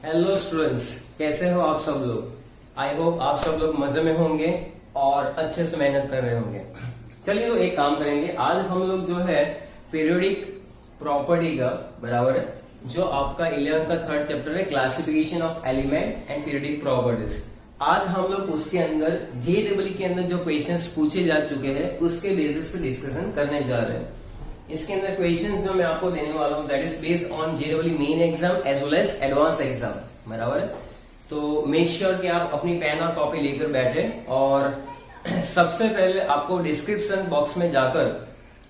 Hello students, कैसे हो आप सब लोग। आई होप आप सब लोग मजे में होंगे और अच्छे से मेहनत कर रहे होंगे। चलिए तो एक काम करेंगे, आज हम लोग जो है पीरियोडिक प्रॉपर्टी का बराबर है, जो आपका 11th का 3rd चैप्टर है, classification of element and periodic properties. आज हम लोग उसके अंदर JEE के अंदर जो क्वेश्चंस पूछे जा चुके हैं उसके बेसिस पे डिस्कशन करने जा रहे हैं। इसके अंदर क्वेश्चंस जो मैं आपको देने वाला हूँ that is based on JEE main exam as well as advance exam, बराबर है। तो मेक श्योर कि आप अपनी पेन और कॉपी लेकर बैठे और सबसे पहले आपको डिस्क्रिप्शन बॉक्स में जाकर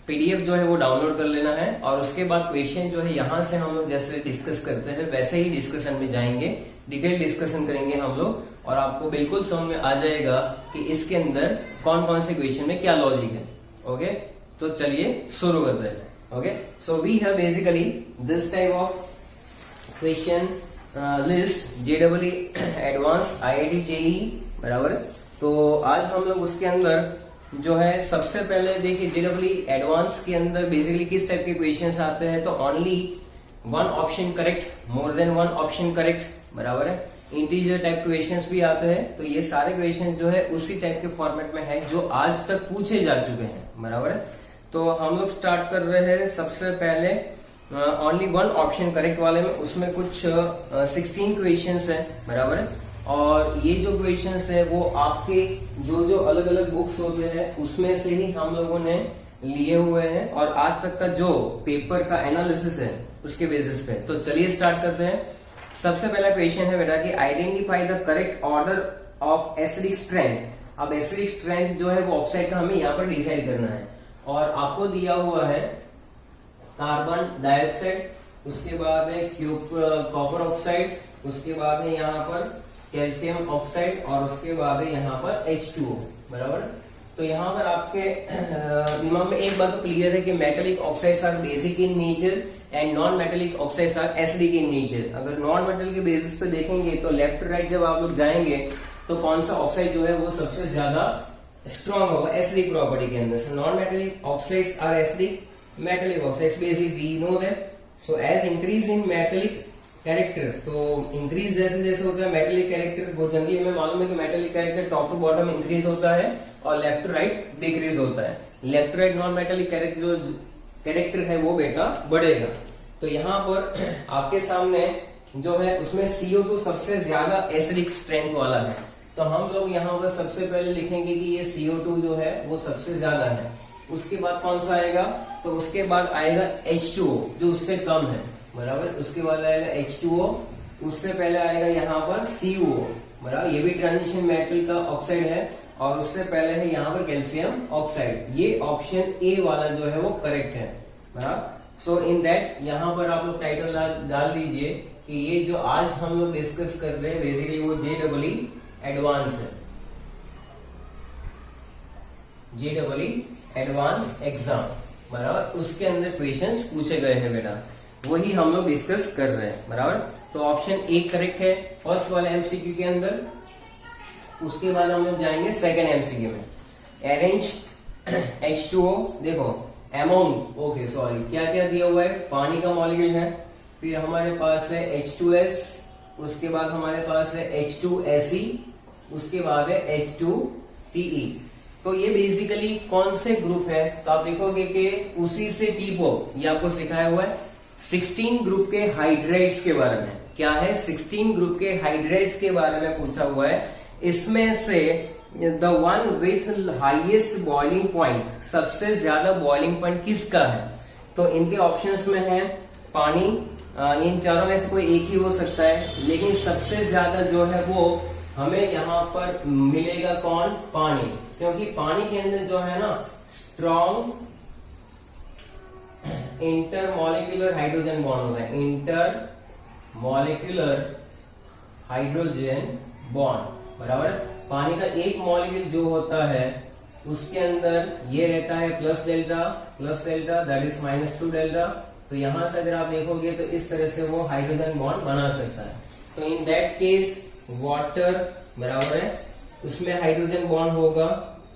PDF जो है वो डाउनलोड कर लेना है और उसके बाद क्वेश्चन जो है यहाँ से हम लोग जैसे डिस्कस करते हैं वैसे ही डिस्कशन में जाएंगे, डिटेल डिस्कशन करेंगे हम लोग और आपको बिल्कुल समझ में आ जाएगा कि इसके अंदर कौन कौन से क्वेश्चन में क्या लॉजिक है। ओके, तो चलिए शुरू करते हैं। Okay, so we have basically this type of question list JEE advance IIT JEE, बराबर। तो आज हम लोग उसके अंदर जो है सबसे पहले देखिए JEE एडवांस के अंदर बेसिकली किस टाइप के क्वेश्चंस आते हैं। तो only one option correct, more than one option correct, बराबर है। इंटीजर टाइप क्वेश्चंस भी आते हैं। तो ये सारे क्वेश्चंस जो है उसी टाइप के फॉर्मेट में है जो आज तक पूछे जा चुके हैं, बराबर है। तो हम लोग स्टार्ट कर रहे हैं सबसे पहले ओनली वन ऑप्शन करेक्ट वाले में। उसमें कुछ 16 क्वेश्चंस है, बराबर है। और ये जो क्वेश्चंस है वो आपके जो जो अलग अलग बुक्स होते हैं उसमें से ही हम लोगों ने लिए हुए हैं और आज तक का जो पेपर का एनालिसिस है उसके बेसिस पे। तो चलिए स्टार्ट करते हैं। सबसे पहला क्वेश्चन है बेटा कि identify the correct order of acidic strength. अब एसिडिक स्ट्रेंथ जो है वो ऑक्साइड का हमें यहाँ पर डिसाइड करना है और आपको दिया हुआ है कार्बन डाइऑक्साइड, उसके बाद है कॉपर ऑक्साइड, उसके बाद है यहाँ पर कैल्शियम ऑक्साइड और उसके बाद है यहाँ पर H2O, बराबर। तो यहाँ पर आपके दिमाग में एक बात तो क्लियर है कि metallic oxides are basic in nature and non metallic oxides are acidic in nature. अगर नॉन मेटल के बेसिस पे देखेंगे तो लेफ्ट राइट जब आप लोग जाएंगे तो कौन सा ऑक्साइड जो है वो सबसे ज्यादा स्ट्रॉन्ग होगा एसिडिक प्रॉपर्टी के अंदर। So non metallic oxides are acidic, metallic oxides basic, we know that. So as increase in metallic character, तो इंक्रीज जैसे जैसे होता है मेटेलिक कैरेक्टर, वो जनरली हमें मालूम है कि metallic character top to bottom increase होता है और लेफ्ट टू राइट डिक्रीज होता है। Left to right non metallic character जो कैरेक्टर है वो बेटा बढ़ेगा। तो यहाँ पर आपके सामने जो है उसमें CO2 सबसे ज्यादा एसिडिक स्ट्रेंथ वाला है। तो हम लोग यहाँ पर सबसे पहले लिखेंगे कि ये CO2 जो है वो सबसे ज्यादा है। उसके बाद कौन सा आएगा, तो उसके बाद आएगा H2O जो उससे कम है, बराबर। उसके बाद आएगा H2O, उससे पहले आएगा यहाँ पर CuO, बराबर। ये भी ट्रांजिशन मेटल का ऑक्साइड है और उससे पहले है यहाँ पर कैल्शियम ऑक्साइड। ये ऑप्शन A वाला जो है वो करेक्ट है, बराबर। सो इन दैट यहाँ पर आप लोग टाइटल डाल दीजिए कि ये जो आज हम लोग डिस्कस कर रहे हैं बेसिकली वो JEE एडवांस है, JEE एडवांस एग्जाम, बराबर। उसके अंदर क्वेश्चंस पूछे गए हैं बेटा, वही हम लोग डिस्कस कर रहे हैं, बराबर। तो ऑप्शन A करेक्ट है फर्स्ट वाले MCQ के अंदर। उसके बाद हम लोग जाएंगे सेकंड MCQ में। अरेंज H2O, देखो अमाउंट, ओके सॉरी, क्या क्या दिया हुआ है, पानी का मॉलिक्यूल है, फिर हमारे पास है H2S, उसके बाद हमारे पास है H2Se, उसके बाद है H2Te। तो ये बेसिकली कौन से ग्रुप है, तो आप देखोगे कि उसी से टीपो ये आपको सिखाया हुआ है 16 ग्रुप के हाइड्राइड्स के बारे में। क्या है, 16 ग्रुप के हाइड्राइड्स के बारे में पूछा हुआ है। इसमें से the one with highest boiling point, सबसे ज्यादा बॉइलिंग पॉइंट किसका है, तो इनके ऑप्शंस में है पानी, इन चारों में से कोई एक ही हो सकता है, लेकिन सबसे ज्यादा जो है वो हमें यहाँ पर मिलेगा कौन, पानी। क्योंकि पानी के अंदर जो है ना स्ट्रॉन्ग इंटरमॉलिक्यूलर हाइड्रोजन बॉन्ड होता है, इंटरमॉलिक्यूलर हाइड्रोजन बॉन्ड, बराबर। पानी का एक मॉलिक्यूल जो होता है उसके अंदर ये रहता है plus delta that is -2 delta. तो यहां से अगर आप देखोगे तो इस तरह से वो हाइड्रोजन बॉन्ड बना सकता है। तो इन दैट केस वाटर, बराबर है, उसमें हाइड्रोजन बॉन्ड होगा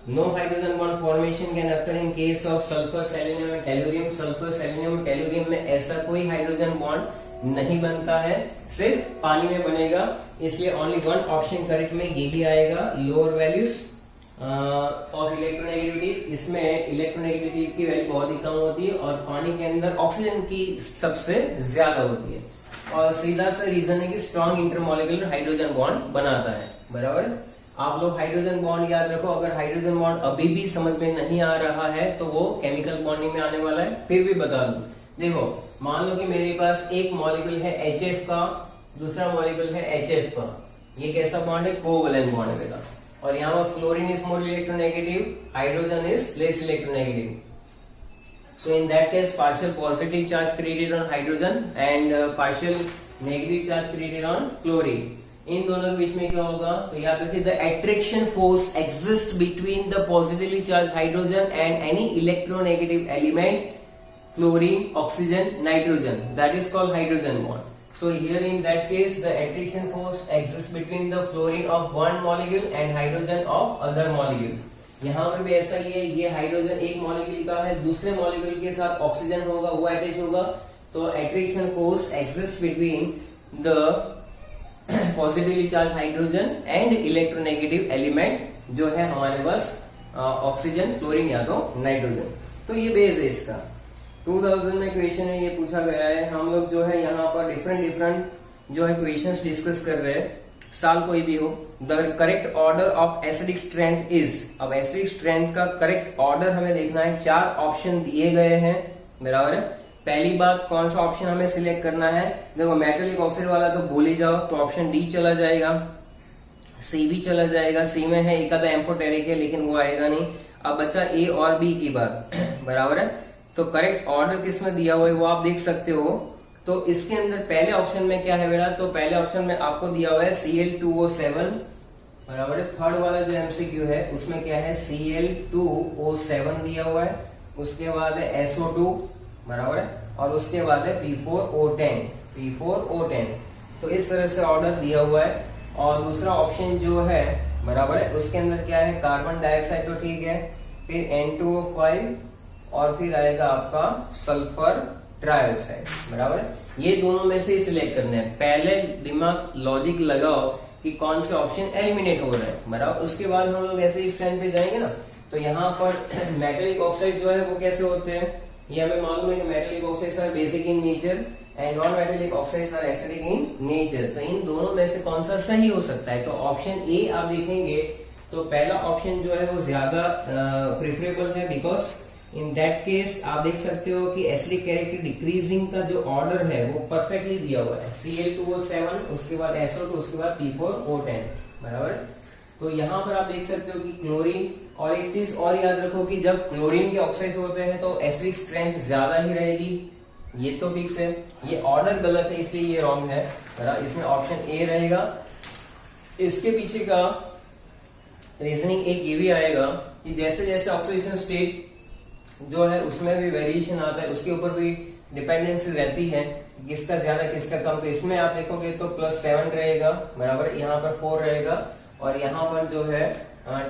no hydrogen bond formation can occur in case of sulphur selenium and tellurium. Sulphur selenium tellurium में ऐसा कोई हाइड्रोजन बॉन्ड नहीं बनता है, सिर्फ पानी में बनेगा। इसलिए ओनली वन ऑप्शन करेक्ट में यही आएगा, लोअर वैल्यूज ऑफ इलेक्ट्रोनेगेटिविटी। इसमें इलेक्ट्रोनेगेटिविटी की वैल्यू बहुत ही कम होती है और पानी के अंदर ऑक्सीजन की सबसे ज्यादा होती है। और सीधा सा रीजन है कि स्ट्रॉन्ग इंटरमॉलिक्यूलर हाइड्रोजन बॉन्ड बनाता है, बराबर। आप लोग हाइड्रोजन बॉन्ड याद रखो। अगर हाइड्रोजन बॉन्ड अभी भी समझ में नहीं आ रहा है तो वो केमिकल बॉन्डिंग में आने वाला है, फिर भी बता दूं। देखो, मान लो कि मेरे पास एक मॉलिक्यूल है HF का, दूसरा मॉलिक्यूल है HF का। ये कैसा बॉन्ड है? कोवैलेंट बॉन्ड है बेटा। और यहाँ पर fluorine is more electronegative, hydrogen is less electronegative. So in that case, partial positive charge created on hydrogen and partial negative charge created on chlorine. इन दोनों के बीच में क्या होगा? तो याद रखिए, the attraction force exists between the positively charged hydrogen and any electronegative element, chlorine, oxygen, nitrogen. That is called hydrogen bond. So here in that case, the attraction force exists between the fluorine of one molecule and hydrogen of other molecule. यहाँ पर भी ऐसा ही है, ये hydrogen एक molecule का है, दूसरे मॉलिक्यूल के साथ ऑक्सीजन होगा, वो अटैच होगा। तो attraction force exist between the positively charge hydrogen and electronegative element जो है हमारे पास ऑक्सीजन, क्लोरीन या तो नाइट्रोजन। तो ये बेस है इसका। 2000 में क्वेश्चन में ये पूछा गया है। हम लोग जो है यहाँ पर डिफरेंट जो है क्वेश्चंस डिस्कस कर रहे हैं, साल कोई भी हो। The correct order of acidic strength is. अब एसिडिक स्ट्रेंथ का करेक्ट ऑर्डर हमें देखना है। 4 ऑप्शन दिए गए हैं, बराबर है। पहली बात, कौन सा ऑप्शन हमें सिलेक्ट करना है? देखो, मेटालिक ऑक्साइड वाला तो भूल ही जाओ, तो ऑप्शन डी चला जाएगा, सी भी चला जाएगा। सी में है एक आधा एम्फोटेरिक है, लेकिन वो आएगा नहीं। अब बचा ए और बी की बात, बराबर है। तो करेक्ट ऑर्डर किसमें दिया हुआ है वो आप देख सकते हो। तो इसके अंदर पहले ऑप्शन में क्या है बेटा? तो पहले ऑप्शन में आपको दिया हुआ है Cl2O7, बराबर है। थर्ड वाला जो एमसीक्यू है उसमें क्या है? Cl2O7 दिया हुआ है। उसके बाद है SO2, बराबर है। और उसके बाद है P4O10। तो इस तरह से ऑर्डर दिया हुआ है। और दूसरा ऑप्शन जो है, बराबर है, उसके अंदर क्या है? कार्बन डाइऑक्साइड, तो ठीक है। फिर N2O5 और फिर आएगा आपका सल्फर ट्राइऑक्साइड, बराबर। ये दोनों में से सिलेक्ट करना है। पहले दिमाग लॉजिक लगाओ कि कौन से ऑप्शन एलिमिनेट हो रहे हैं, बराबर। उसके बाद हम लोग ऐसे ही स्ट्रेंथ पे जाएंगे ना। तो यहाँ पर मेटालिक ऑक्साइड जो है वो कैसे होते हैं ये हमें मालूम है कि metallic oxides are basic in nature and non metallic oxides are acidic in nature. तो इन दोनों में से कौन सा सही हो सकता है? तो ऑप्शन ए आप देखेंगे तो पहला ऑप्शन जो है वो ज्यादा प्रेफरेबल है, बिकॉज इन दैट केस आप देख सकते हो कि एसिडिक कैरेक्टर डिक्रीजिंग का जो ऑर्डर है वो परफेक्टली दिया हुआ है। Cl2O7, उसके बाद SO2, उसके बाद P4O10, बराबर। तो यहाँ पर आप देख सकते हो कि क्लोरीन, और एक चीज और याद रखो कि जब क्लोरीन के ऑक्साइड्स होते हैं तो एसिडिक स्ट्रेंथ ज्यादा ही रहेगी। ये तो फिक्स है। ये ऑर्डर गलत है इसलिए ये रॉन्ग है, बराबर। इसमें ऑप्शन ए रहेगा। इसके पीछे का रीजनिंग एक ये भी आएगा कि जैसे जैसे ऑक्सीडेशन स्टेट जो है उसमें भी वेरिएशन आता है, उसके ऊपर भी डिपेंडेंसी रहती है, किसका ज्यादा किसका कम। तो इसमें आप देखोगे तो +7 रहेगा, बराबर। यहाँ पर 4 रहेगा और यहाँ पर जो है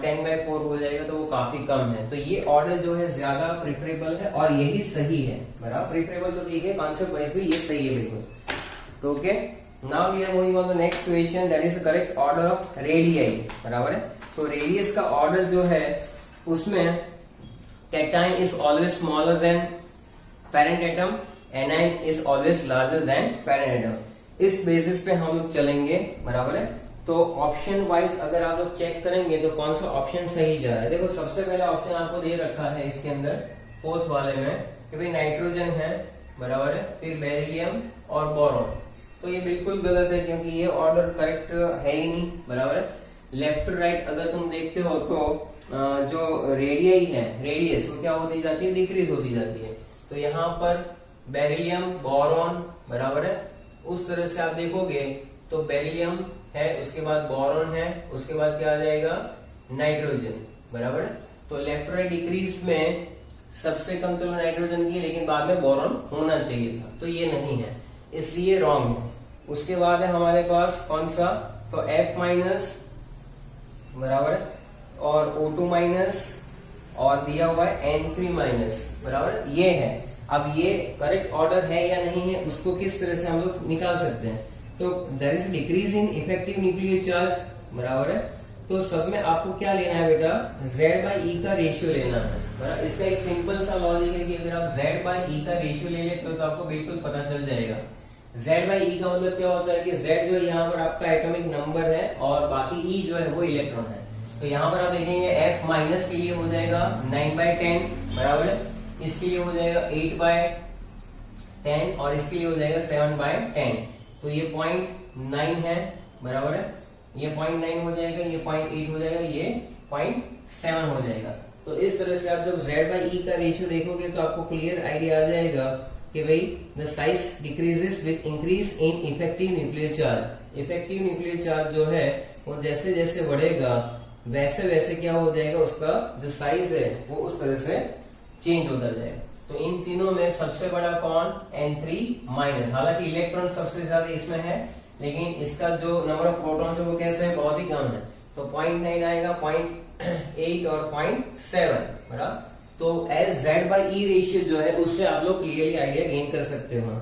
10/4 हो जाएगा, तो वो काफी कम है। तो ये ऑर्डर जो है ज्यादा प्रेफरेबल है और यही सही है, बराबर। प्रेफरेबल तो ठीक है, कॉन्सेप्ट वाइज भी ये सही है बिल्कुल। तो okay, now we are moving on the next question, that is the correct order of radii, बराबर है। तो रेडियस का ऑर्डर जो है उसमें cation is always smaller than parent atom, anion is always larger than parent atom। इस basis पे हम लोग चलेंगे, बराबर है। तो ऑप्शन वाइज अगर आप लोग चेक करेंगे तो कौन सा ऑप्शन सही जा रहा है। देखो, सबसे पहला ऑप्शन आपको दे रखा है इसके अंदर 4th वाले में कि भाई नाइट्रोजन है, बराबर है, फिर बेरिलियम और बोरॉन। तो ये बिल्कुल गलत है क्योंकि ये ऑर्डर करेक्ट है ही नहीं, बराबर है। लेफ्ट टू राइट अगर तुम देखते हो तो जो रेडियाई है, रेडियस वो क्या होती जाती है? डिक्रीज होती जाती है। तो यहाँ पर बेरिलियम, बोरॉन, बराबर है। उस तरह से आप देखोगे तो बेरिलियम है, उसके बाद बोरॉन है, उसके बाद क्या आ जाएगा? नाइट्रोजन, बराबर है। तो लेफ्ट राइट डिक्रीज में सबसे कम चलो नाइट्रोजन की, लेकिन बाद में बोरॉन होना चाहिए था, तो ये नहीं है, इसलिए रॉन्ग है। उसके बाद है हमारे पास कौन सा? तो F-, बराबर है। और O2 माइनस और दिया हुआ है N3 माइनस, बराबर ये है। अब ये करेक्ट ऑर्डर है या नहीं है उसको किस तरह से हम लोग निकाल सकते हैं। तो there is decrease in effective nuclear charge, बराबर है। तो सब में आपको क्या लेना है बेटा, Z/E का रेशियो लेना है, बराबर। इसका एक सिंपल सा लॉजिक है कि अगर आप Z/E का रेशियो ले लेते हो तो आपको बिल्कुल पता चल जाएगा। Z/E का मतलब क्या होता है कि Z जो यहाँ पर आपका एटॉमिक नंबर है और बाकी E जो है वो इलेक्ट्रॉन है। तो यहाँ पर आप देखेंगे F माइनस के लिए हो जाएगा 9/10, बराबर है। इसके लिए हो जाएगा 8/10 और इसके लिए हो जाएगा 7/10। तो ये 0.9 है, बराबर है। ये 0.9 हो जाएगा, ये 0.8 हो जाएगा, ये 0.7 हो जाएगा। तो इस तरह से आप जब Z/E का रेशियो देखोगे तो आपको क्लियर आइडिया आ जाएगा कि भाई the size decreases with increase in effective nuclear charge. Effective nuclear charge जो है वो जैसे जैसे बढ़ेगा वैसे वैसे क्या हो जाएगा, उसका जो साइज है वो उस तरह से चेंज होता जाएगा। तो इन तीनों में सबसे बड़ा कौन, N3 माइनस। हालांकि इलेक्ट्रॉन सबसे ज्यादा इसमें है, लेकिन इसका जो नंबर ऑफ प्रोटॉन्स है वो कैसे है, बहुत ही कम है। तो 0.9 आएगा, 0.8 और 0.7, बराबर। तो एज Z/E रेशियो जो है उससे आप लोग क्लियरली आइडिया गेन कर सकते हो।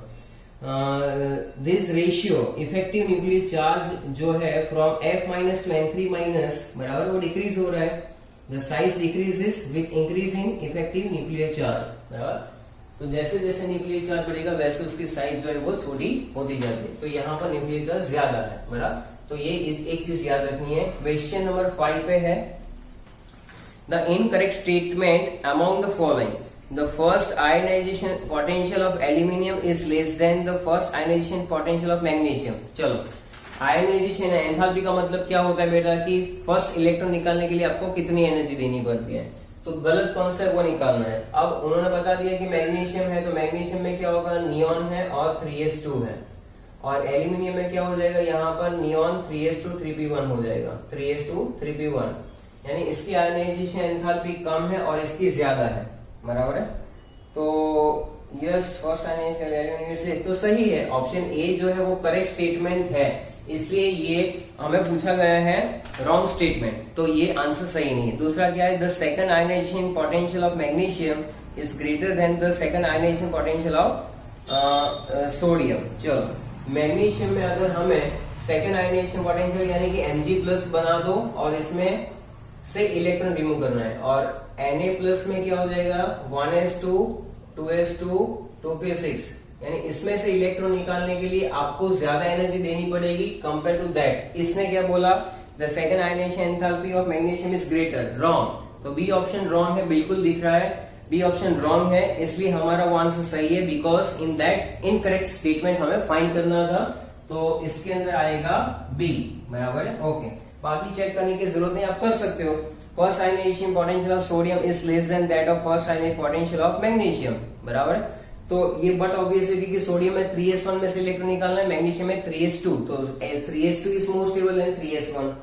This ratio effective nuclear charge जो है from F minus two N3 minus, बराबर, वो डिक्रीज हो रहा है। The size decreases with increase in effective nuclear charge, बराबर। तो जैसे जैसे न्यूक्लियर चार्ज बढ़ेगा वैसे उसकी साइज जो है वो छोटी होती जाती है। तो यहाँ पर न्यूक्लियर चार्ज ज्यादा है, बराबर। तो ये एक चीज याद रखनी है। क्वेश्चन नंबर 5 पे है, the incorrect statement among the following, the first ionization potential of aluminium is less than the first ionization potential of magnesium. चलो, आयनाइजेशन है, एंथैल्पी का मतलब क्या होता है बेटा कि फर्स्ट इलेक्ट्रॉन निकालने के लिए आपको कितनी एनर्जी देनी पड़ती है। तो गलत कौन सा है वो निकालना है। अब उन्होंने बता दिया कि मैग्नीशियम है, तो मैग्नीशियम में क्या होगा, नियॉन है और 3s2 है। और एल्यूमिनियम में क्या हो जाएगा, यहाँ पर नियॉन 3s2 3p1 हो जाएगा, 3s2 3p1। यानी इसकी आयनाइजेशन एंथैल्पी कम है और इसकी ज्यादा है, बराबर है। तो यस, फर्स्ट आयनाइजेशन एल्यूमिनियम, तो सही है। ऑप्शन ए जो है वो करेक्ट स्टेटमेंट है, इसलिए ये हमें पूछा गया है रॉन्ग स्टेटमेंट, तो ये आंसर सही नहीं है। दूसरा क्या है, the second ionization potential of magnesium is greater than the second ionization potential of sodium. चलो, मैग्नीशियम में अगर हमें सेकंड आयनाइजेशन पोटेंशियल यानी कि Mg+ बना दो और इसमें से इलेक्ट्रॉन रिमूव करना है, और Na+ में क्या हो जाएगा, 1s2 2s2 2p6, यानी इसमें से इलेक्ट्रॉन निकालने के लिए आपको ज्यादा एनर्जी देनी पड़ेगी कंपेयर टू दैट। इसने क्या बोला, the second ionization enthalpy of magnesium is greater, wrong. तो बी ऑप्शन रॉन्ग है, बिल्कुल दिख रहा है बी ऑप्शन रॉन्ग है, इसलिए हमारा वो आंसर सही है, because in that incorrect statement हमें फाइंड करना था। तो इसके अंदर आएगा बी, बराबर है। ओके, बाकी चेक करने की जरूरत नहीं, आप कर सकते हो। First ionization potential of sodium is less than that of first ionization potential of magnesium, बराबर। तो ये बट ऑब्वियस है कि सोडियम में 3s1 में से इलेक्ट्रॉन निकालना है, मैग्नीशियम में 3s2, तो 3s2 is more stable than 3s1।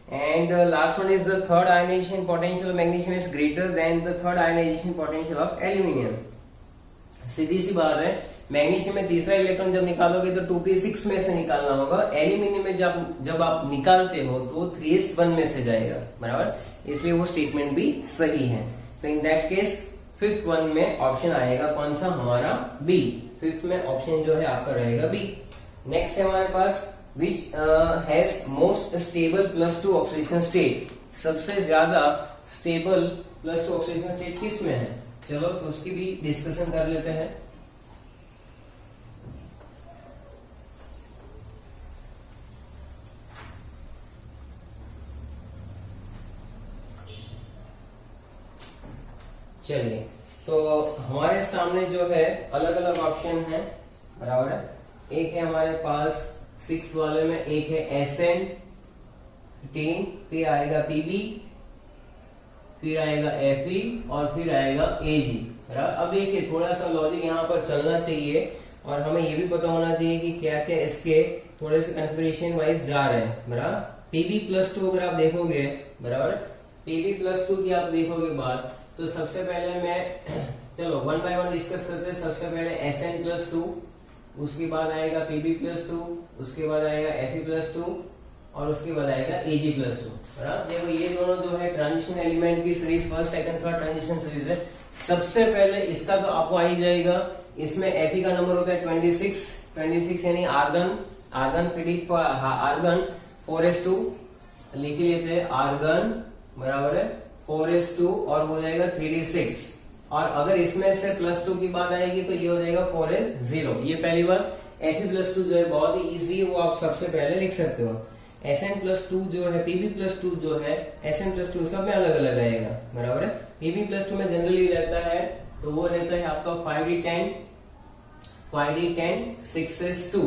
And last one is the third ionisation potential of magnesium is greater than the third ionisation potential of aluminium. सीधी सी बात है, मैग्नीशियम में तीसरा इलेक्ट्रॉन जब निकालोगे तो 2p6 में से निकालना होगा, एल्यूमिनियम में जब आप निकालते हो तो 3s1 में से जाएगा, बराबर। इसलिए वो स्टेटमेंट भी सही है। तो इन दैट केस फिफ्थ वन में ऑप्शन आएगा कौन सा, हमारा बी। फिफ्थ में ऑप्शन जो है आपका रहेगा बी। नेक्स्ट है हमारे पास, which has most stable +2 oxidation state. सबसे ज्यादा स्टेबल +2 ऑक्सीडेशन स्टेट किस में है, चलो तो उसकी भी डिस्कशन कर लेते हैं। चलिए, तो हमारे सामने जो है अलग अलग ऑप्शन है, बराबर है। एक है हमारे पास 6 वाले में, एक है SN15, फिर आएगा PB, फिर आएगा Fe और फिर आएगा Ag, बराबर। अब देखिए थोड़ा सा लॉजिक यहाँ पर चलना चाहिए और हमें ये भी पता होना चाहिए कि क्या क्या इसके थोड़े से कन्फिगरेशन वाइज जा रहे हैं, बराबर। PB+2 अगर आप देखोगे, बराबर, PB+2 की आप देखोगे बात, तो सबसे पहले मैं चलो 1 बाय 1 डिस्कस करते हैं। सबसे पहले SN+2, उसके बाद आएगा PB+2, उसके बाद आएगा Fe+2 और उसके बाद आएगा Ag+2। बराबर, देखो ये दोनों जो है ट्रांजिशन एलिमेंट की series, first second third transition series है। सबसे पहले इसका तो आपको आ ही जाएगा, इसमें Fe का नंबर होता है 26 यानी आर्गन 4s2 लिख लेते हैं, आर्गन बराबर है 4s2 और हो जाएगा 3d6। और अगर इसमें से +2 की बात आएगी तो ये हो जाएगा 4s0। ये पहली बार। Fe+2 जो है बहुत ही इजी है, वो आप सबसे पहले लिख सकते हो। Sn+2 जो है, Pb+2 जो है, Sn+2 सब में अलग अलग रहेगा। बराबर है, Pb+2 में जनरली रहता है तो वो रहता है आपका 5d10 6s2।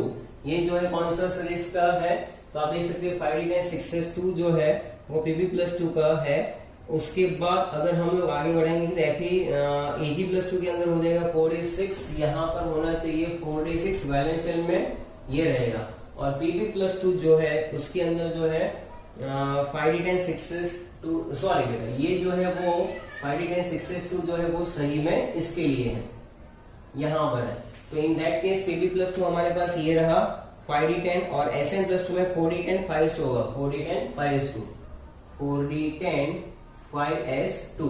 ये जो है कौन सा सीरीज का है, तो आप देख सकते हो 5d10 6s2 जो है वो Pb+2 का है। उसके बाद अगर हम लोग आगे बढ़ेंगे तो Ag+2 के अंदर हो जाएगा 4d6, यहाँ पर होना चाहिए 4d6 वैलेंस शेल में ये रहेगा। और Pb+2 जो है उसके अंदर जो है 5d10 6s2, सॉरी बेटा ये जो है वो 5d10 6s2 जो है वो सही में इसके लिए है, यहाँ पर है। तो इन दैट केस Pb+2 हमारे पास ये रहा 5d10 और Sn+2 में 4d10 5s2 होगा, 4d10 5s2।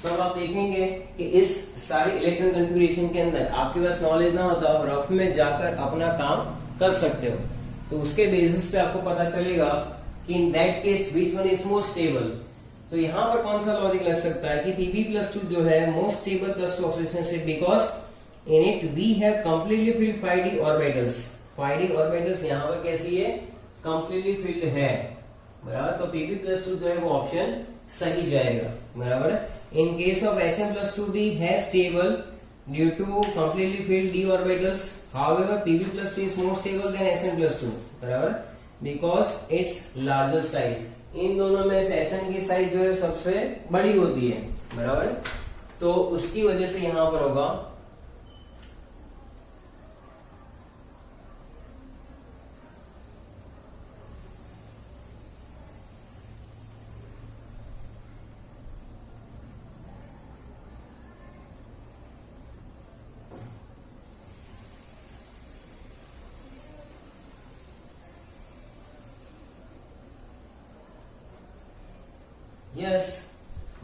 तो अब आप देखेंगे कि इस सारे इलेक्ट्रॉन कॉन्फ़िगरेशन के अंदर आपके पास नॉलेज ना होता और रफ में जाकर अपना काम कर सकते हो, तो उसके बेसिस पे आपको पता चलेगा कि इन that case which one is most stable. तो यहाँ पर कौन सा लॉजिक लग सकता है कि Pb+2 जो है most stable +2 oxidation state, because in it we have completely filled 5d orbitals. 5d orbitals यहाँ पर कैसी है, कंप्लीटली फिल्ड है। बराबर, तो Pb+2 जो है वो ऑप्शन सही जाएगा। बराबर, इन केस ऑफ Sn+2 भी है stable due to completely filled d orbitals, however Pb+2 is more stable than Sn+2। बराबर, because its larger size। इन दोनों में से Sn की साइज जो है सबसे बड़ी होती है। बराबर, तो उसकी वजह से यहां पर होगा यस।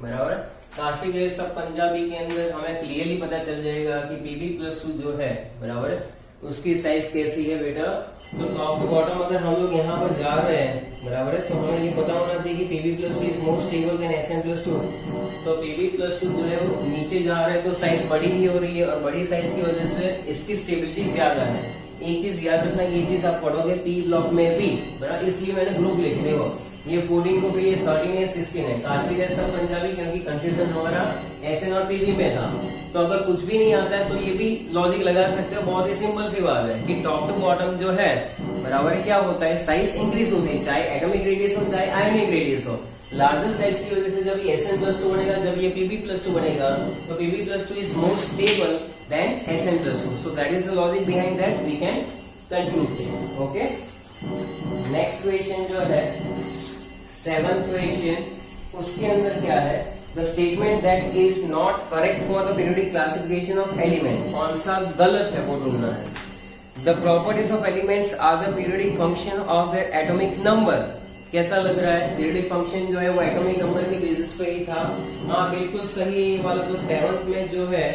बराबर, काशी गए सब पंजाबी के अंदर हमें क्लियरली पता चल जाएगा कि Pb+2 जो है बराबर उसकी साइज कैसी है बेटा। तो टॉप टू बॉटम अगर हम लोग यहाँ पर जा रहे हैं बराबर है, तो हमें ये पता होना चाहिए कि Pb+2 is more stable than Sn+2। तो Pb+2 जो है वो नीचे जा रहा है तो साइज बड़ी भी हो रही है, और बड़ी साइज की वजह से इसकी स्टेबिलिटी ज्यादा है। एक चीज याद रखना, ये चीज आप पढ़ोगे पी ब्लॉक में भी, बराबर, इसलिए मैंने ग्रुप लिख रहे हो। ये 14 को भी, ये 13 या 16 है। काशी गए सब पंजाबी, क्योंकि कंफ्यूजन हमारा Sn और Pb में था। तो अगर कुछ भी नहीं आता है तो ये भी लॉजिक लगा सकते हो, बहुत ही सिंपल सी बात है कि टॉप टू बॉटम जो है बराबर क्या होता है, साइज इंक्रीज होती है, चाहे एटॉमिक रेडियस हो चाहे आयनिक रेडियस हो। लार्जर साइज की वजह से जब ये Sn+2 बनेगा, जब ये Pb+2 बनेगा, तो Pb+2 is more stable than Sn+2। So that is the logic behind that, we can conclude it. Okay, next question जो है 7th क्वेश्चन, उसके अंदर क्या है, the statement that is not correct for the periodic classification of element. कौन सा गलत है वो ढूंढना है। The properties of elements are the periodic function of the atomic number. कैसा लग रहा है, पीरियोडिक फंक्शन जो है वो एटॉमिक नंबर के बेसिस पे ही था। हाँ बिल्कुल सही है, वाला तो 7th में जो है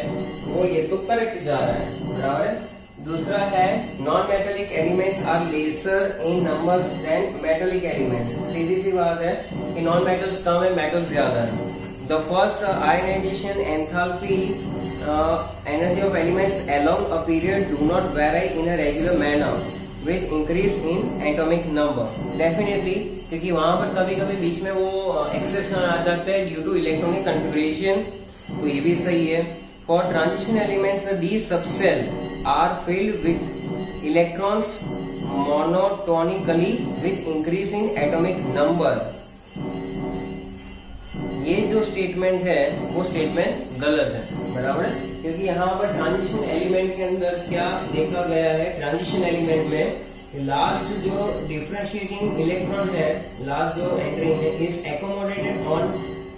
वो ये तो करेक्ट जा रहा है। बराबर है। दूसरा है non metallic elements are lesser in numbers than metallic elements. सीधी सी बात है कि नॉन मेटल्स कम है, मेटल्स ज्यादा है। The first ionization enthalpy energy of elements along a period do not vary in a regular manner with increase in atomic number. Definitely, क्योंकि वहां पर कभी कभी बीच में वो एक्सेप्शन आ जाता है ड्यू टू इलेक्ट्रॉनिक कॉन्फ़िगरेशन, तो ये भी सही है। For transition elements, the d subcell are filled with electrons monotonically with increasing atomic number। ये जो स्टेटमेंट है वो स्टेटमेंट गलत है। बराबर है, क्योंकि यहाँ पर ट्रांजिशन एलिमेंट के अंदर क्या देखा गया है, ट्रांजिशन एलिमेंट में लास्ट जो डिफरेंशिएटिंग इलेक्ट्रॉन है, लास्ट जो एंट्रिंग है, is accommodated on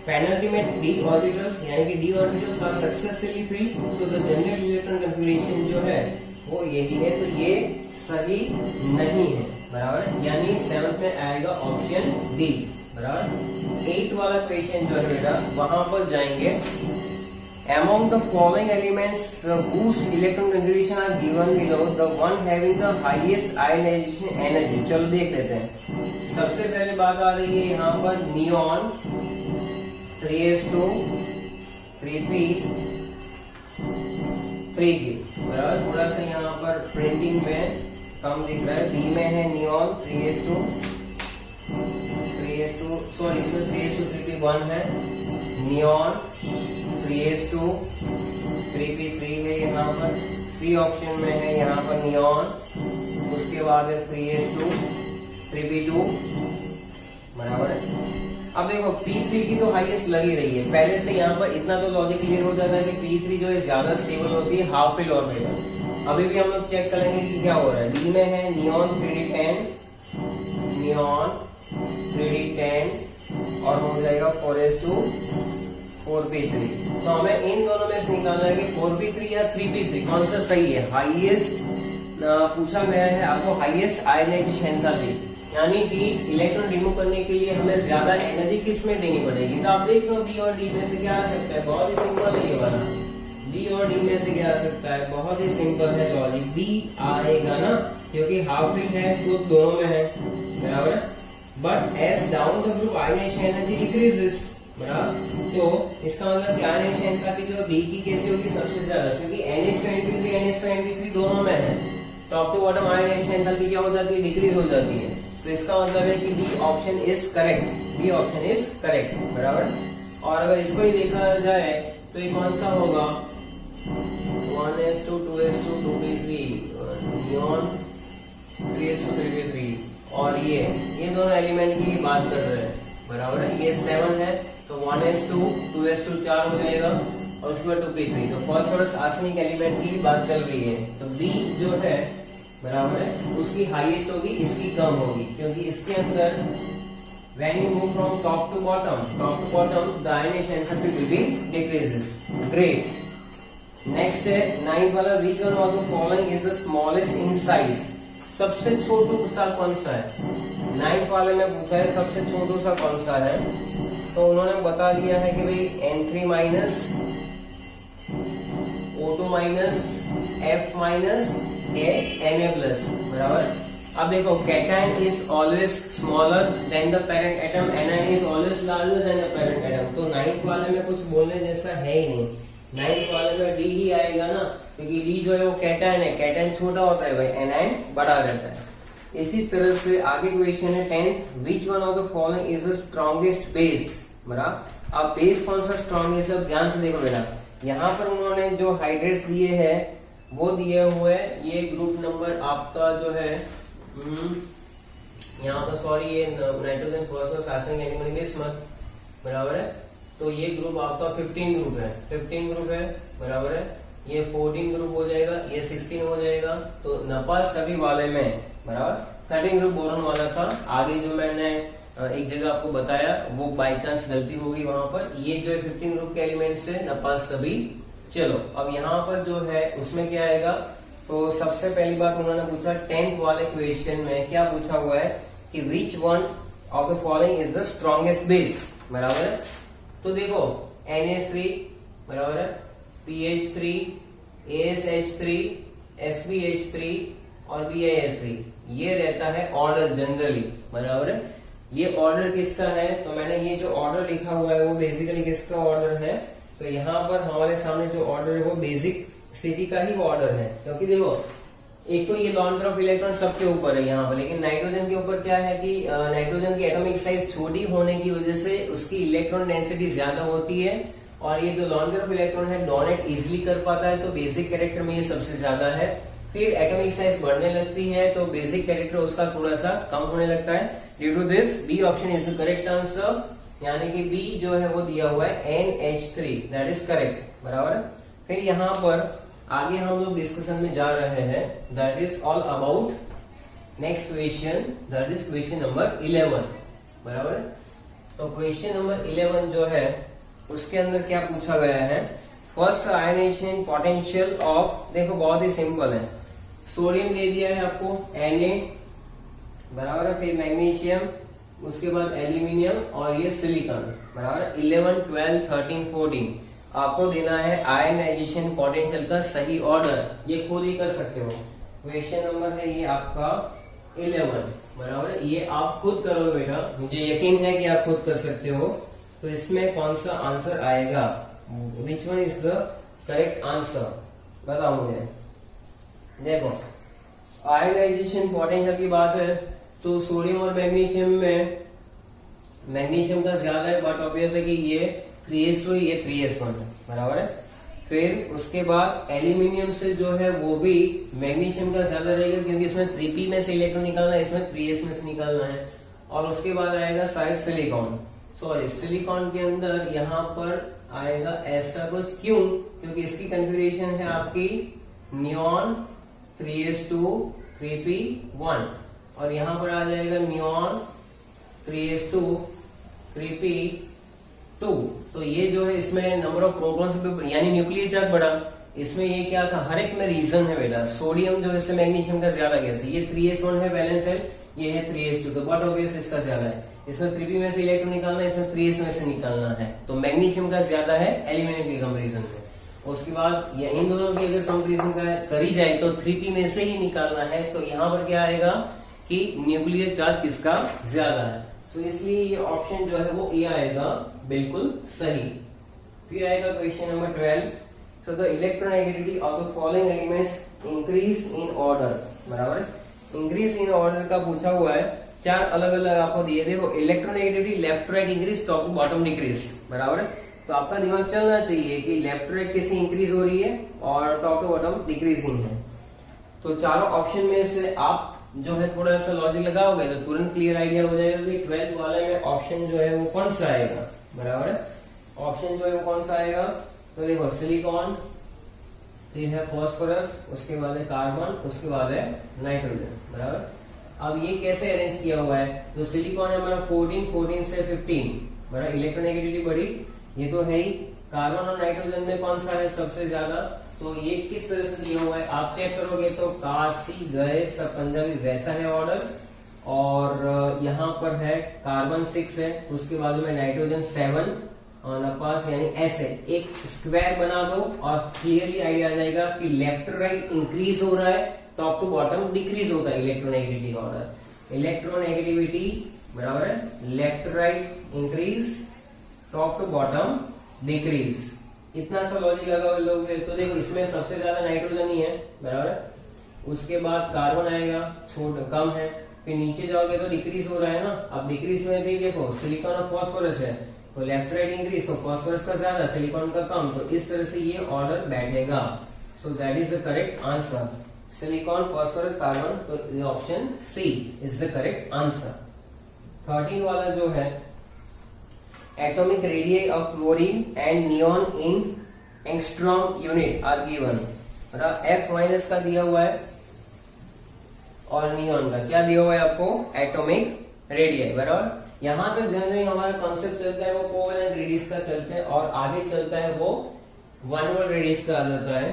penultimate d orbitals, यानी कि d orbitals are successfully filled. So the general electron configuration जो है वो यही है। तो ये सही नहीं है, बराबर, यानी 7th में आएगा ऑप्शन डी, बराबर। 8 वाला क्वेश्चन जो है बेटा वहां पर जाएंगे। Among the following elements whose electron configuration are given below, the one having the highest ionization energy। चलो देख लेते हैं। सबसे पहले बात आ रही है यहाँ पर नियॉन 3s2 3p 3 की, बराबर। थोड़ा सा यहाँ पर प्रिंटिंग में कम दिख रहा है। बी में है नियॉन 3s2 सॉरी इसमें 3s2 3p1 है, नियॉन 3s2 3p3 है यहाँ पर। सी ऑप्शन में है यहाँ पर नियॉन, उसके बाद है 3s2 3p2, बराबर है। अब देखो P3 की तो हाईएस्ट लगी रही है, पहले से यहाँ पर इतना तो लॉजिक क्लियर हो जाता है कि P3 जो है ज्यादा स्टेबल होती है हाफ फिल ऑर्बिटल। अभी भी हम लोग चेक करेंगे कि क्या हो रहा है। डी में है नियॉन 3d10 नियॉन 3d10 और हो जाएगा 4s2 4p3। तो हमें इन दोनों में से निकालना है कि 4p3 या 3p3 कौन सा सही है। हाईएस्ट पूछा गया है आपको, हाईएस्ट आयनाइजेशन एंथैल्पी, यानी कि इलेक्ट्रॉन रिमूव करने के लिए हमें ज्यादा एनर्जी किस में देनी पड़ेगी। तो आप देख लो बी और डी में से क्या आ सकता है, बहुत ही सिंपल है ये वाला। बी और डी में से क्या आ सकता है, बहुत ही सिंपल है लॉजिक, बी आएगा ना, क्योंकि हाफ फिल है तो दोनों में है, बराबर। But as down the group ionization energy decreases, बराबर। तो इसका मतलब क्या आयनाइजेशन एनर्जी जो बी की कैसे होगी, सबसे ज्यादा, क्योंकि NH23 NH23 दोनों में है। Top to bottom ionization energy क्या हो जाती है, डिक्रीज हो जाती है। तो इसका मतलब है कि B option is correct, B option is correct, बराबर। और अगर इसको ही देखा जाए तो ये कौन सा होगा, 1s2 2s2 2p3 neon 3s2 3p3 और ये दोनों एलिमेंट की बात कर रहे हैं, बराबर है। ये 7 है तो 1s2 2s2 4 हो जाएगा और उसके बाद 2p3। तो फास्फोरस आर्सेनिक एलिमेंट की बात चल रही है। तो बी जो है, बराबर है, उसकी हाईएस्ट होगी, इसकी कम होगी, क्योंकि इसके अंदर when you move from top to bottom the ionization enthalpy will be decreases। Great। next है 9th वाला, which one of the following is the smallest in size। सबसे छोटू सा कौन सा है, 9th वाले में पूछा है सबसे छोटू सा कौन सा है। तो उन्होंने बता दिया है कि भाई N3 minus O2 minus F minus Na plus, बराबर। अब देखो cation is always smaller than the parent atom, anion is always larger than the parent atom. तो 9th वाले में कुछ बोलने जैसा है ही नहीं, 9th वाले में डी ही आएगा ना, क्योंकि डी जो है वो कैटायन है, कैटायन छोटा होता है भाई, एनायन बड़ा रहता है। इसी तरह से आगे क्वेश्चन है 10th, which one of the following is the strongest base, बराबर। अब बेस कौन सा स्ट्रॉन्ग है, सब ध्यान से देखो बेटा। यहाँ पर उन्होंने जो हाइड्रेट्स दिए हैं वो दिए हुए, ये ग्रुप नंबर आपका जो है यहाँ पर, सॉरी ये nitrogen phosphorus arsenic aluminium bismuth, बराबर है। तो ये ग्रुप आपका 15 ग्रुप है, 15 ग्रुप है, बराबर है। ये 14 ग्रुप हो जाएगा, ये 16 हो जाएगा। तो नपास सभी वाले में, बराबर। 13 ग्रुप बोरॉन वाला था। आगे जो मैंने एक जगह आपको बताया वो बाई चांस गलती होगी वहां पर। ये जो है 15 ग्रुप के एलिमेंट्स है, नपास सभी। चलो अब यहाँ पर जो है उसमें क्या आएगा, तो सबसे पहली बात उन्होंने पूछा 10th वाले क्वेश्चन में क्या पूछा हुआ है कि which one of the following is the strongest base, बराबर है। तो देखो NH3, बराबर है, PH3 ASH3 SPH3 और BIH3, ये रहता है ऑर्डर जनरली, बराबर है। ये ऑर्डर किसका है, तो मैंने ये जो ऑर्डर लिखा हुआ है वो बेसिकली किसका ऑर्डर है, तो यहाँ पर हमारे सामने जो ऑर्डर है वो बेसिक सिटी का ही ऑर्डर है। क्योंकि देखो एक तो ये लॉन्डर ऑफ इलेक्ट्रॉन सबके ऊपर है यहाँ पर, लेकिन नाइट्रोजन के ऊपर क्या है कि नाइट्रोजन की एटॉमिक साइज छोटी होने की वजह से उसकी इलेक्ट्रॉन डेंसिटी ज्यादा होती है, और ये जो लॉन्डर ऑफ इलेक्ट्रॉन है डोनेट इजिली कर पाता है, तो बेसिक कैरेक्टर में ये सबसे ज्यादा है। फिर एटॉमिक साइज बढ़ने लगती है तो बेसिक कैरेक्टर उसका थोड़ा सा कम होने लगता है। Due to this B option is the correct answer, यानी कि बी जो है वो दिया हुआ है NH3, दैट इज करेक्ट, बराबर। फिर यहाँ पर आगे हम लोग डिस्कशन में जा रहे हैं, that is all about next question, that is question number 11, बराबर। तो क्वेश्चन नंबर 11 जो है उसके अंदर क्या पूछा गया है, फर्स्ट आयनाइजेशन पोटेंशियल ऑफ, देखो बहुत ही सिंपल है, सोडियम दे दिया है आपको Na, बराबर है, फिर मैग्नीशियम, उसके बाद एल्यूमिनियम और ये सिलिकॉन, बराबर है। 11, 12, 13, 14 आपको देना है आयनाइजेशन पोटेंशियल का सही ऑर्डर, ये खुद ही कर सकते हो। क्वेश्चन नंबर है ये आपका 11, बराबर है, ये आप खुद करो बेटा, मुझे यकीन है कि आप खुद कर सकते हो। तो इसमें कौन सा आंसर आएगा, which one is the correct answer, बताओ मुझे। देखो आयनाइजेशन पोटेंशियल की बात है तो सोडियम और मैग्नीशियम में मैग्नीशियम का ज्यादा है, बट ऑब्वियस है कि ये 3s2 ये 3s1 है, बराबर है। फिर उसके बाद एल्यूमिनियम से जो है वो भी मैग्नीशियम का ज्यादा रहेगा, क्योंकि इसमें 3p में से इलेक्ट्रॉन निकालना है, इसमें 3s में से निकालना है। और उसके बाद आएगा शायद सिलिकॉन, सॉरी सिलिकॉन के अंदर यहाँ पर आएगा ऐसा कुछ, क्यों, क्योंकि इसकी कन्फिगरेशन है आपकी नियॉन 3s2 3p1 और यहाँ पर आ जाएगा नियॉन 3s2 3p2। तो ये जो है इसमें नंबर ऑफ प्रोटॉन्स यानी न्यूक्लियर चार्ज बढ़ा, इसमें ये क्या था, हर एक में रीजन है बेटा। सोडियम जो है इससे मैग्नीशियम का ज्यादा गैस है, ये 3s1 है बैलेंस है, ये है 3s2, तो बट ऑब्वियस इसका ज्यादा है। इसमें 3p में से इलेक्ट्रॉन निकालना है, इसमें 3s में से निकालना है, तो मैग्नीशियम का ज्यादा है एल्यूमिनियम की कंपेरिजन में। उसके बाद ये इन दोनों की अगर कंपेरिजन करी जाए तो 3p में से ही निकालना है, तो यहाँ पर क्या आएगा कि न्यूक्लियर चार्ज किसका ज्यादा है, तो इसलिए ये ऑप्शन जो है वो ए आएगा बिल्कुल सही। फिर आएगा question number 12, so the electronegativity of the following elements increase in order, बराबर है। इंक्रीज इन ऑर्डर का पूछा हुआ है, चार अलग अलग आपको दिए, देखो electronegativity left right increase, top to bottom decrease, बराबर है। तो आपका दिमाग चलना चाहिए कि लेफ्ट राइट कैसे इंक्रीज हो रही है और टॉप टू बॉटम डिक्रीजिंग है। तो चारों ऑप्शन में से आप जो है थोड़ा सा लॉजिक लगाओगे तो तुरंत क्लियर आइडिया हो जाएगा कि 12th वाले में ऑप्शन जो है वो कौन सा आएगा, बराबर है। ऑप्शन जो है वो कौन सा आएगा, तो देखो सिलिकॉन, फिर है फॉस्फोरस, उसके बाद है कार्बन, उसके बाद है नाइट्रोजन, बराबर। अब ये कैसे अरेंज किया हुआ है, तो सिलिकॉन है हमारा 14, 14 से 15, बराबर, इलेक्ट्रोनेगेटिविटी बढ़ी, ये तो है ही। कार्बन और नाइट्रोजन में कौन सा है सबसे ज्यादा, तो ये किस तरह से दिया हुआ है आप चेक करोगे तो काशी गए सब पंजाबी वैसा है ऑर्डर, और यहाँ पर है कार्बन 6 है, उसके बाद में नाइट्रोजन 7 और नपास यानी ऐसे एक स्क्वायर बना दो और क्लियरली आइडिया आ जाएगा कि लेफ्ट राइट इंक्रीज हो रहा है, टॉप टू बॉटम डिक्रीज होता है इलेक्ट्रोनेगेटिविटी ऑर्डर। इलेक्ट्रोनेगेटिविटी बराबर है left right increase, top to bottom decrease, इतना सा लॉजिक लगा लोगे तो देखो इसमें सबसे ज्यादा नाइट्रोजन ही है, बराबर। उसके बाद कार्बन आएगा, छोटा कम है, फिर नीचे जाओगे तो डिक्रीज हो रहा है ना। अब डिक्रीज में भी देखो सिलिकॉन और फॉस्फोरस है, तो लेफ्ट राइट इंक्रीज, तो फॉस्फोरस का ज्यादा सिलिकॉन का कम, तो इस तरह से ये ऑर्डर बैठेगा। So that is the correct answer, silicon phosphorus carbon, तो option C is the correct answer. 13 वाला जो है atomic radii of fluorine and neon in angstrom unit are given, F minus का दिया हुआ है और नियॉन का क्या दिया हुआ है आपको, एटॉमिक रेडियस, बराबर। यहां तक जनरली हमारा कॉन्सेप्ट चलता है वो कोवेलेंट रेडियस का चलता है, और आगे चलता है वो वन वर रेडियस का आ जाता है।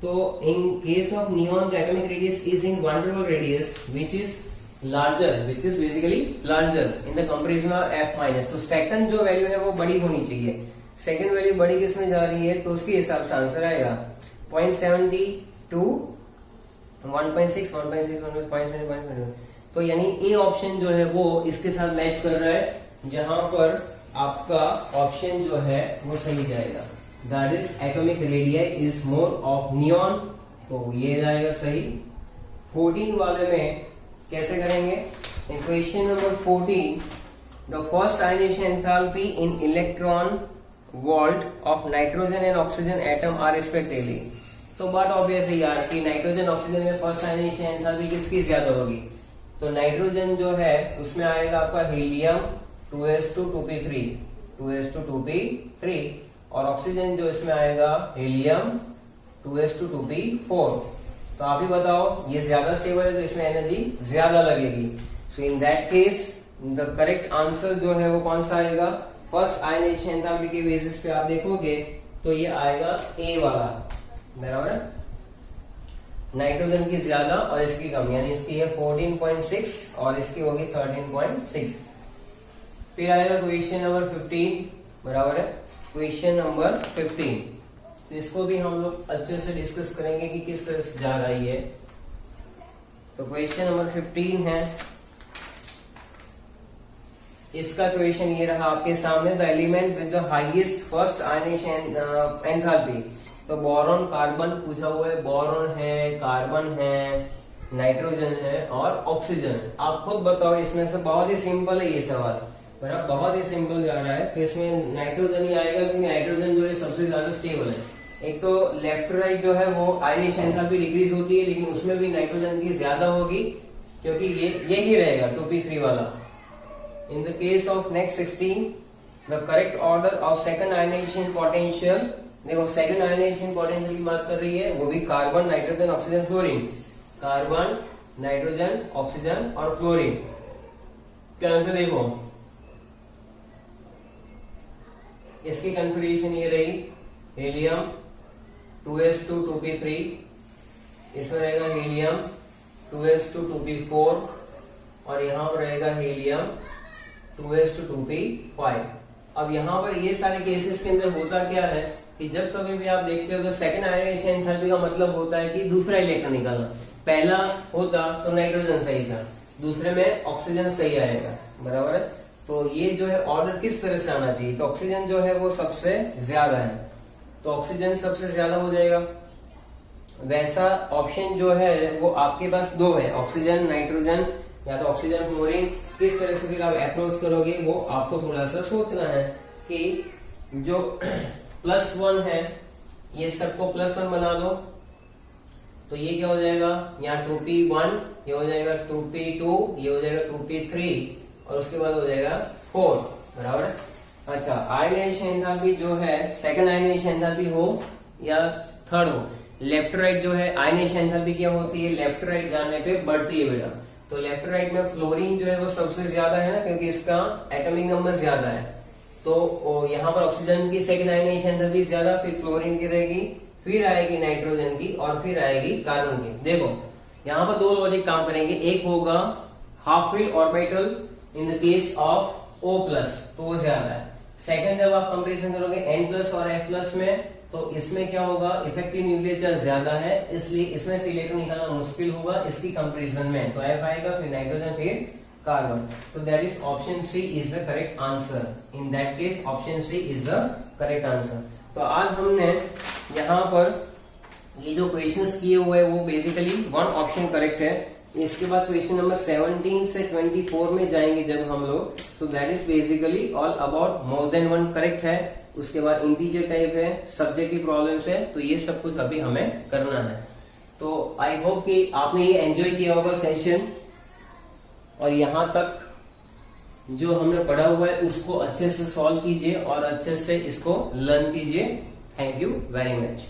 तो इन case of neon the atomic radius is in one were radius which is larger, which is basically larger in the comparison of F minus। तो सेकंड जो वैल्यू है वो बड़ी होनी चाहिए, सेकंड वैल्यू बड़ी किस में जा रही है, तो उसके हिसाब से आंसर आएगा 0.72 1.6 1.6 1.7 तो यानी ए ऑप्शन जो है वो इसके साथ मैच कर रहा है, जहां पर आपका ऑप्शन जो है वो सही जाएगा, that is atomic radius is more of neon, तो ये जाएगा सही। 14 वाले में कैसे करेंगे, in question number 14 the first ionisation enthalpy in electron volt of nitrogen and oxygen atom are respectively. तो बात ऑब्वियस है यार कि नाइट्रोजन ऑक्सीजन में फर्स्ट आयनेशन एंथैल्पी किसकी ज्यादा होगी, तो नाइट्रोजन जो है उसमें आएगा आपका helium 2s2 2p3 2s2 2p3, और ऑक्सीजन जो इसमें आएगा हीलियम 2s2 2p4। तो आप ही बताओ ये ज्यादा स्टेबल है तो इसमें एनर्जी ज्यादा लगेगी। So in that case the correct answer जो है वो कौन सा आएगा, फर्स्ट आयनेशन एंथैल्पी के बेसिस पे आप देखोगे तो ये आएगा ए वाला, बराबर है। नाइट्रोजन की ज्यादा और इसकी कम, यानी इसकी है 14.6 और इसकी होगी 13.6। फिर आएगा क्वेश्चन नंबर 15, बराबर है क्वेश्चन नंबर 15। तो इसको भी हम लोग अच्छे से डिस्कस करेंगे कि किस तरह से जा रही है। तो क्वेश्चन नंबर 15 है, इसका क्वेश्चन ये रहा आपके सामने, the element with the highest first ionization enthalpy. तो बोरॉन कार्बन पूछा हुआ है, बोरॉन है, कार्बन है, नाइट्रोजन है और ऑक्सीजन है। आप खुद बताओ, इसमें से बहुत ही सिंपल है ये सवाल, बराबर बहुत ही सिंपल जा रहा है। तो इसमें नाइट्रोजन ही आएगा क्योंकि नाइट्रोजन जो है सबसे ज्यादा स्टेबल है। एक तो लेफ्ट टू राइट जो है वो आयनाइजेशन एंथैल्पी डिक्रीज होती है, लेकिन उसमें भी नाइट्रोजन की ज्यादा होगी क्योंकि यही रहेगा 2p3 वाला। In the case of next 16, the correct order of second ionization potential, देखो second ionization potential की बात कर रही है, वो भी carbon, nitrogen, oxygen, fluorine, carbon, nitrogen, oxygen और फ्लोरीन। ध्यान से देखो, इसकी कन्फिगरेशन ये रही, हीलियम 2s2 2p3, इसमें रहेगा हीलियम 2s2 2p4 और यहाँ पर रहेगा हीलियम 2s2 2p5। अब यहाँ पर ये सारे केसेस के अंदर होता क्या है कि जब कभी भी आप देखते हो तो सेकंड आयनाइजेशन एंथैल्पी का मतलब होता है कि दूसरा इलेक्ट्रॉन निकालना। पहला होता तो नाइट्रोजन सही था, दूसरे में ऑक्सीजन सही आएगा, बराबर है। तो ये जो है ऑर्डर किस तरह से आना चाहिए, तो ऑक्सीजन जो है वो सबसे ज्यादा है, तो ऑक्सीजन सबसे ज्यादा हो जाएगा। वैसा ऑप्शन जो है वो आपके पास दो है, ऑक्सीजन नाइट्रोजन या तो ऑक्सीजन फ्लोरीन। किस तरह से फिर आप अप्रोच करोगे वो आपको थोड़ा सा सोचना है कि जो +1 है ये सबको +1 बना दो, तो ये क्या हो जाएगा, यहाँ 2p1, ये हो जाएगा 2p2, ये हो जाएगा 2p3 और उसके बाद हो जाएगा 4, बराबर है। अच्छा, आयनाइजेशन एंथैल्पी जो है सेकंड आयनाइजेशन एंथैल्पी हो या थर्ड हो, लेफ्ट राइट जो है आयनाइजेशन एंथैल्पी क्या होती है, लेफ्ट राइट जाने पे बढ़ती है बेटा। तो लेफ्ट राइट में फ्लोरीन जो है वो सबसे ज्यादा है ना, क्योंकि इसका एटॉमिक नंबर ज्यादा है। तो यहाँ पर ऑक्सीजन की सेकंड आयनाइजेशन एंथैल्पी ज्यादा, फिर फ्लोरीन की रहेगी, फिर आएगी नाइट्रोजन की और फिर आएगी कार्बन की। देखो यहाँ पर दो लॉजिक काम करेंगे, एक होगा half fill orbital in the case of O+, तो वो ज्यादा है। सेकंड जब आप कंपेरिजन करोगे N+ और F+ में, तो इसमें क्या होगा, इफेक्टिव न्यूक्लियर ज्यादा है, इसलिए इसमें से इलेक्ट्रॉन निकालना मुश्किल होगा इसकी कंपैरिजन में। तो F आएगा, फिर नाइट्रोजन, फिर कार्बन। तो that is option C is the correct answer. In that case option C is the correct answer. तो आज हमने यहाँ पर ये जो क्वेश्चंस किए हुए वो बेसिकली 1 ऑप्शन करेक्ट है। इसके बाद क्वेश्चन नंबर 17 से 24 में जाएंगे जब हम लोग, तो that is basically all about more than 1 correct है। उसके बाद इंटीजर टाइप है, सब्जेक्ट की प्रॉब्लम्स है, तो ये सब कुछ अभी हमें करना है। तो आई होप कि आपने ये एंजॉय किया होगा सेशन, और यहाँ तक जो हमने पढ़ा हुआ है उसको अच्छे से सॉल्व कीजिए और अच्छे से इसको लर्न कीजिए। Thank you very much.